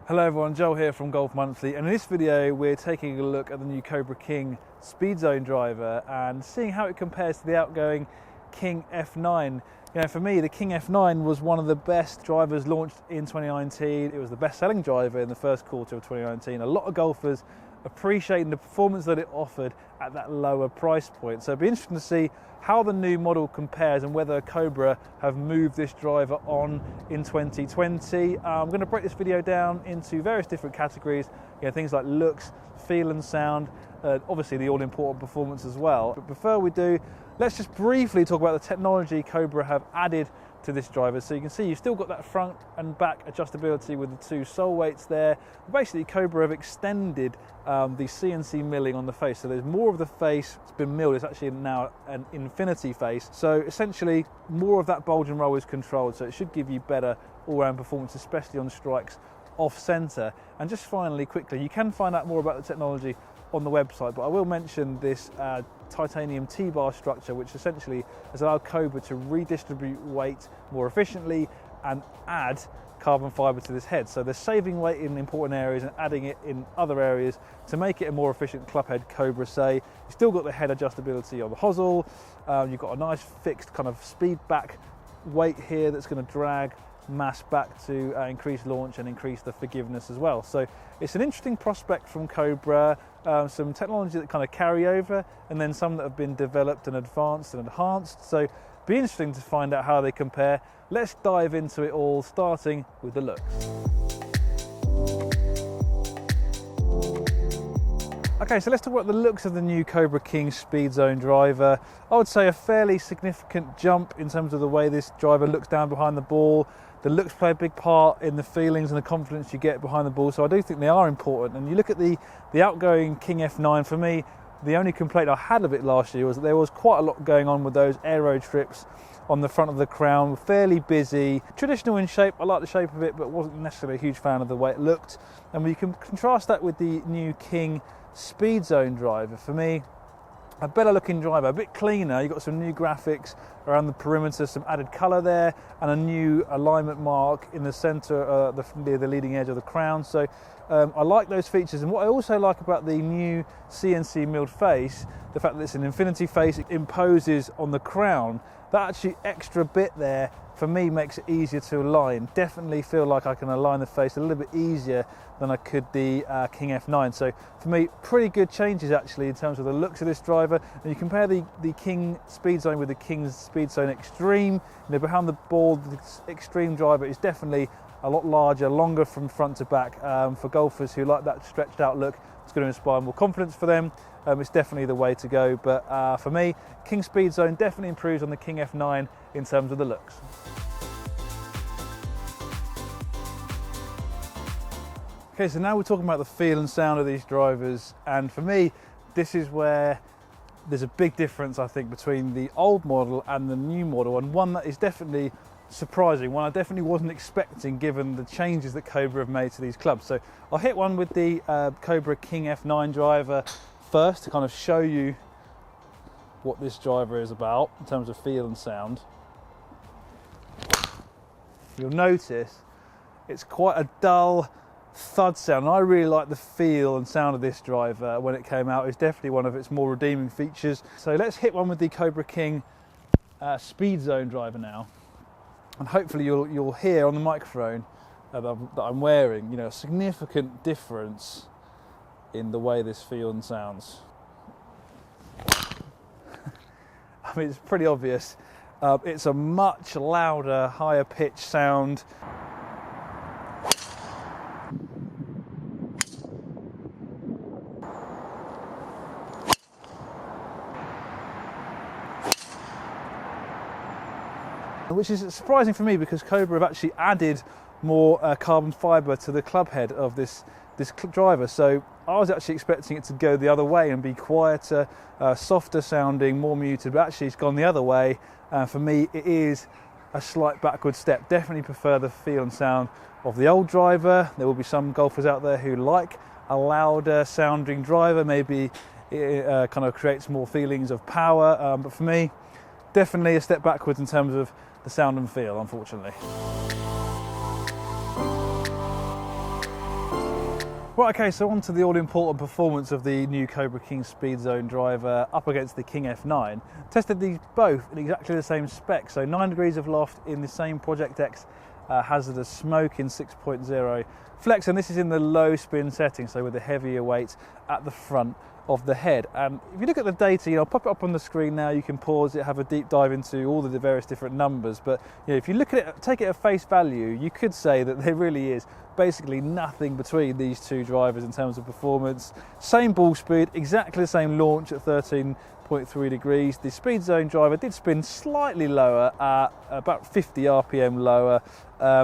Hello everyone, Joel here from Golf Monthly, and in this video we're taking a look at the new Cobra King Speedzone driver and seeing how it compares to the outgoing King F9. You know, for me, the King F9 was one of the best drivers launched in 2019. It was the best-selling driver in the first quarter of 2019. A lot of golfers appreciating the performance that it offered at that lower price point. So it'll be interesting to see how the new model compares and whether Cobra have moved this driver on in 2020. I'm going to break this video down into various different categories, things like looks, feel and sound, obviously the all-important performance as well. But before we do, let's just briefly talk about the technology Cobra have added to this driver. So you can see you've still got that front and back adjustability with the two sole weights there. Basically, Cobra have extended the CNC milling on the face. So there's more of the face that's been milled. It's actually now an infinity face. So essentially, more of that bulge and roll is controlled. So it should give you better all-round performance, especially on strikes off centre. And just finally, quickly, you can find out more about the technology on the website, but I will mention this titanium T-bar structure, which essentially has allowed Cobra to redistribute weight more efficiently and add carbon fibre to this head. So they're saving weight in important areas and adding it in other areas to make it a more efficient club head, Cobra say. You've still got the head adjustability on the hosel. You've got a nice fixed kind of speed back weight here that's going to drag mass back to increase launch and increase the forgiveness as well. So it's an interesting prospect from Cobra, some technology that kind of carry over and then some that have been developed and advanced and enhanced. So be interesting to find out how they compare. Let's dive into it all, starting with the looks. Okay, so let's talk about the looks of the new Cobra King Speedzone driver. I would say a fairly significant jump in terms of the way this driver looks down behind the ball. The looks play a big part in the feelings and the confidence you get behind the ball, so I do think they are important. And you look at the outgoing King F9, for me, the only complaint I had of it last year was that there was quite a lot going on with those aero trips on the front of the crown, fairly busy. Traditional in shape, I like the shape of it, but wasn't necessarily a huge fan of the way it looked. And we can contrast that with the new King Speedzone driver. For me, a better looking driver, a bit cleaner. You've got some new graphics around the perimeter, some added colour there, and a new alignment mark in the centre near the leading edge of the crown. So I like those features. And what I also like about the new CNC milled face, the fact that it's an infinity face, it imposes on the crown. That actually extra bit there, for me, makes it easier to align. Definitely feel like I can align the face a little bit easier than I could the King F9. So for me, pretty good changes actually in terms of the looks of this driver. And you compare the King Speedzone with the King Speedzone Xtreme. Behind the ball, the Xtreme driver is definitely a lot larger, longer from front to back. For golfers who like that stretched out look, it's going to inspire more confidence for them. It's definitely the way to go. But for me, King Speedzone definitely improves on the King F9 in terms of the looks. Okay, so now we're talking about the feel and sound of these drivers, and for me, this is where there's a big difference, I think, between the old model and the new model, and one that is definitely surprising, one I definitely wasn't expecting given the changes that Cobra have made to these clubs. So I'll hit one with the Cobra King F9 driver first to kind of show you what this driver is about in terms of feel and sound. You'll notice it's quite a dull thud sound. I really like the feel and sound of this driver when it came out. It's definitely one of its more redeeming features. So let's hit one with the Cobra King Speedzone driver now, and hopefully you'll hear on the microphone that I'm wearing, a significant difference in the way this feels and sounds. I mean, it's pretty obvious. It's a much louder, higher pitch sound. Which is surprising for me because Cobra have actually added more carbon fibre to the club head of this driver. So I was actually expecting it to go the other way and be quieter, softer sounding, more muted, but actually it's gone the other way. For me, it is a slight backward step. Definitely prefer the feel and sound of the old driver. There will be some golfers out there who like a louder sounding driver. Maybe it kind of creates more feelings of power, but for me, definitely a step backwards in terms of the sound and feel, unfortunately. Right, okay, so on to the all-important performance of the new Cobra King Speedzone driver up against the King F9. Tested these both in exactly the same spec, so 9 degrees of loft in the same Project X hazardous smoke in 6.0 flex, and this is in the low spin setting, so with the heavier weight at the front of the head. And if you look at the data, I'll pop it up on the screen now, you can pause it, have a deep dive into all the various different numbers, but if you look at it, take it at face value, you could say that there really is basically nothing between these two drivers in terms of performance. Same ball speed, exactly the same launch at 13.3 degrees. The Speedzone driver did spin slightly lower at about 50 RPM lower.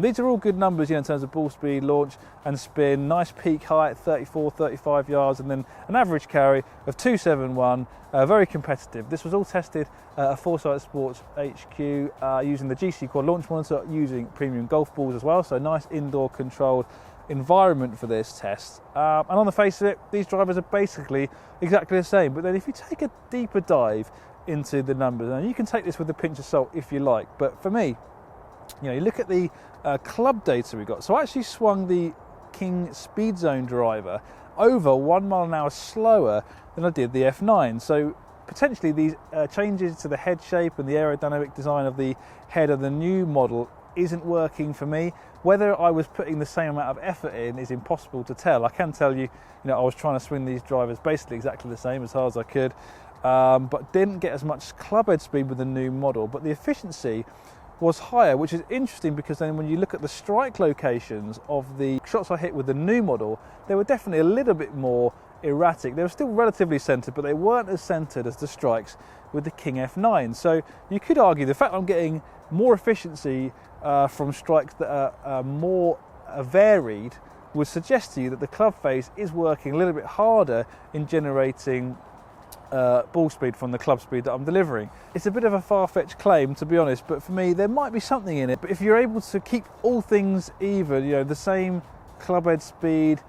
These are all good numbers in terms of ball speed, launch and spin. Nice peak height, 34, 35 yards, and then an average carry of 271. Very competitive. This was all tested at Foresight Sports HQ using the GCQuad launch monitor, using premium golf balls as well. So nice indoor controlled environment for this test. And on the face of it, these drivers are basically exactly the same. But then if you take a deeper dive into the numbers, and you can take this with a pinch of salt if you like, but for me, you look at the club data we got. So I actually swung the King Speedzone driver over 1 mile an hour slower than I did the F9. So potentially these changes to the head shape and the aerodynamic design of the head of the new model isn't working for me. Whether I was putting the same amount of effort in is impossible to tell. I can tell you, I was trying to swing these drivers basically exactly the same, as hard as I could, but didn't get as much club head speed with the new model. But the efficiency was higher, which is interesting because then when you look at the strike locations of the shots I hit with the new model, they were definitely a little bit more erratic. They were still relatively centered, but they weren't as centered as the strikes with the King F9. So you could argue the fact I'm getting more efficiency from strikes that are more varied would suggest to you that the club face is working a little bit harder in generating ball speed from the club speed that I'm delivering. It's a bit of a far-fetched claim, to be honest, but for me there might be something in it. But if you're able to keep all things even, the same club head speed,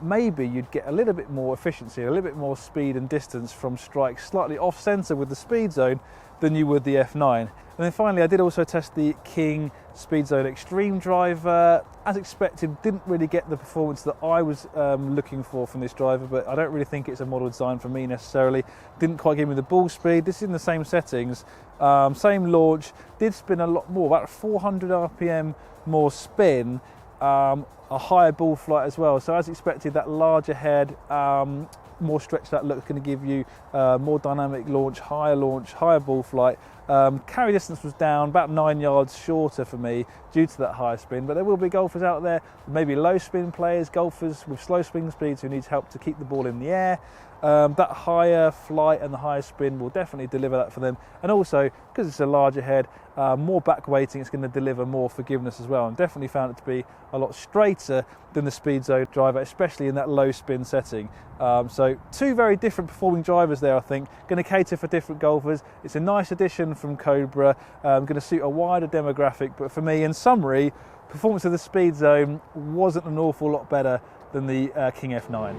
maybe you'd get a little bit more efficiency, a little bit more speed and distance from strikes slightly off-centre with the Speedzone than you would the F9. And then finally, I did also test the King Speedzone Xtreme driver. As expected, didn't really get the performance that I was looking for from this driver, but I don't really think it's a model designed for me necessarily. Didn't quite give me the ball speed. This is in the same settings, same launch, did spin a lot more, about 400 RPM more spin, a higher ball flight as well. So as expected, that larger head, more stretched out look, going to give you more dynamic launch, higher ball flight. Carry distance was down about 9 yards shorter for me due to that higher spin, but there will be golfers out there, maybe low spin players, golfers with slow swing speeds who need help to keep the ball in the air. That higher flight and the higher spin will definitely deliver that for them, and also because it's a larger head, more back weighting, it's going to deliver more forgiveness as well, and definitely found it to be a lot straighter than the Speedzone driver, especially in that low spin setting. So two very different performing drivers there, I think, going to cater for different golfers. It's a nice addition from Cobra, going to suit a wider demographic, but for me, in summary, performance of the Speedzone wasn't an awful lot better than the King F9.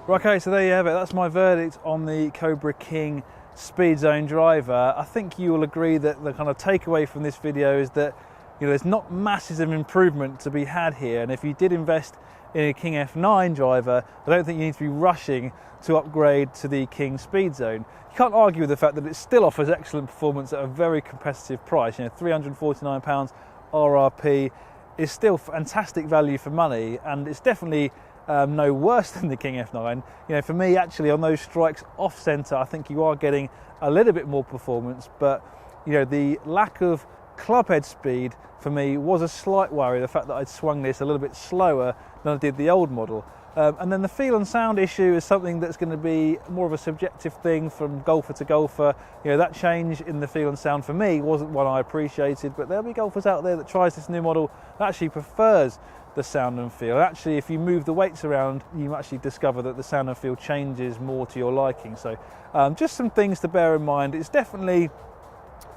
Okay, so there you have it. That's my verdict on the Cobra King Speedzone driver. I think you will agree that the kind of takeaway from this video is that there's not masses of improvement to be had here, and if you did invest in a King F9 driver, I don't think you need to be rushing to upgrade to the King Speedzone. You can't argue with the fact that it still offers excellent performance at a very competitive price. £349 RRP is still fantastic value for money, and it's definitely no worse than the King F9. For me, actually, on those strikes off centre, I think you are getting a little bit more performance, but the lack of club head speed for me was a slight worry, the fact that I'd swung this a little bit slower than I did the old model. And then the feel and sound issue is something that's going to be more of a subjective thing from golfer to golfer. That change in the feel and sound for me wasn't one I appreciated, but there'll be golfers out there that tries this new model that actually prefers the sound and feel. And actually, if you move the weights around, you actually discover that the sound and feel changes more to your liking. So just some things to bear in mind. It's definitely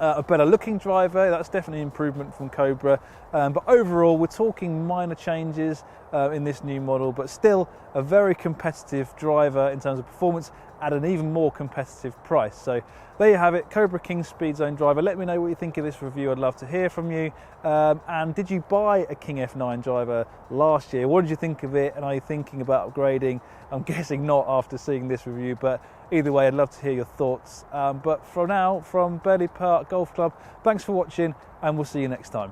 a better looking driver, that's definitely an improvement from Cobra, but overall we're talking minor changes in this new model, but still a very competitive driver in terms of performance at an even more competitive price. So there you have it, Cobra King Speedzone driver. Let me know what you think of this review. I'd love to hear from you. And did you buy a King F9 driver last year? What did you think of it, and are you thinking about upgrading? I'm guessing not after seeing this review, but either way, I'd love to hear your thoughts. But for now, from Burghley Park Golf Club, thanks for watching, and we'll see you next time.